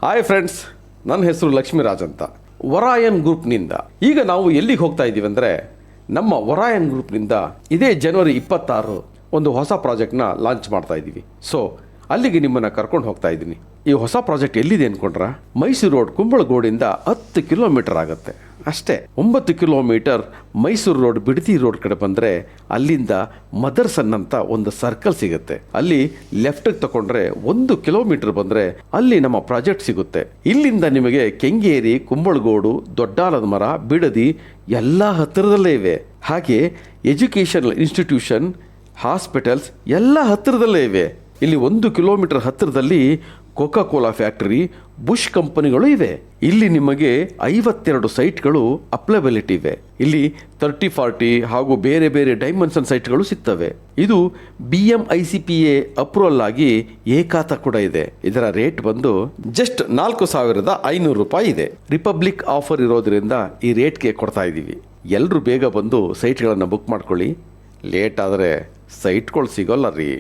Hi friends, ನನ್ನ ಹೆಸರು ಲಕ್ಷ್ಮೀರಾಜ್ ಅಂತ. ಒರಾಯನ್ ಗ್ರೂಪ್ನಿಂದ ಈಗ ನಾವು ಎಲ್ಲಿಗೆ ಹೋಗ್ತಾ ಇದ್ದೀವಿ ಅಂದರೆ, ನಮ್ಮ ಒರಾಯನ್ ಗ್ರೂಪ್ನಿಂದ ಇದೇ ಜನವರಿ 26 ಒಂದು ಹೊಸ ಪ್ರಾಜೆಕ್ಟ್ನ ಲಾಂಚ್ ಮಾಡ್ತಾ ಇದ್ದೀವಿ. ಸೊ ಅಲ್ಲಿಗೆ ನಿಮ್ಮನ್ನು ಕರ್ಕೊಂಡು ಹೋಗ್ತಾ ಇದ್ದೀನಿ. ಈ ಹೊಸ ಪ್ರಾಜೆಕ್ಟ್ ಎಲ್ಲಿದೆ ಅಂದ್ಕೊಂಡ್ರ, ಮೈಸೂರು ರೋಡ್ ಕುಂಬಳಗೋಡಿಂದ 10 ಕಿಲೋಮೀಟರ್ ಆಗುತ್ತೆ ಅಷ್ಟೇ. 9 kilometre Mysuru road Bidadi road ಕಡೆ ಬಂದರೆ ಅಲ್ಲಿಂದ ಮದರ್ಸನ್ ಅಂತ ಒಂದು ಸರ್ಕಲ್ ಸಿಗುತ್ತೆ. ಅಲ್ಲಿ ಲೆಫ್ಟಿಗೆ ತಗೊಂಡ್ರೆ 1 ಕಿಲೋಮೀಟರ್ ಬಂದರೆ ಅಲ್ಲಿ ನಮ್ಮ ಪ್ರಾಜೆಕ್ಟ್ ಸಿಗುತ್ತೆ. ಇಲ್ಲಿಂದ ನಿಮಗೆ ಕೆಂಗೇರಿ, ಕುಂಬಳಗೋಡು, ದೊಡ್ಡಾಲದ ಮರ, ಬಿಡದಿ ಎಲ್ಲ ಹತ್ತಿರದಲ್ಲೇ ಇವೆ. ಹಾಗೆ ಎಜುಕೇಷನಲ್ ಇನ್ಸ್ಟಿಟ್ಯೂಷನ್, ಹಾಸ್ಪಿಟಲ್ಸ್ ಎಲ್ಲ ಹತ್ತಿರದಲ್ಲೇ ಇವೆ. ಇಲ್ಲಿ 1 ಕಿಲೋಮೀಟರ್ ಹತ್ತಿರದಲ್ಲಿ ಕೋಕಾ ಕೋಲಾ ಫ್ಯಾಕ್ಟರಿ, ಬುಷ್ ಕಂಪನಿಗಳು ಇವೆ. ಇಲ್ಲಿ ನಿಮಗೆ 52 ಸೈಟ್ಗಳು ಅಪ್ಲೈಬಿಲಿಟಿ ಇವೆ. ಇಲ್ಲಿ 30-40 ಹಾಗೂ ಬೇರೆ ಬೇರೆ ಡೈಮೆನ್ಷನ್ ಸೈಟ್ಗಳು ಸಿಗ್ತವೆ. ಇದು BMICPA ಅಪ್ರೂವಲ್ ಆಗಿ ಏಕಾತ ಕೂಡ ಇದೆ. ಇದರ ರೇಟ್ ಬಂದು ಜಸ್ಟ್ 4,500 ರೂಪಾಯಿ ಇದೆ. ರಿಪಬ್ಲಿಕ್ ಆಫರ್ ಇರೋದ್ರಿಂದ ಈ ರೇಟ್ಗೆ ಕೊಡ್ತಾ ಇದ್ದೀವಿ. ಎಲ್ಲರೂ ಬೇಗ ಬಂದು ಸೈಟ್ಗಳನ್ನು ಬುಕ್ ಮಾಡ್ಕೊಳ್ಳಿ. ಲೇಟ್ ಆದರೆ ಸೈಟ್ಗಳು ಸಿಗೋಲ್ಲ ರೀ.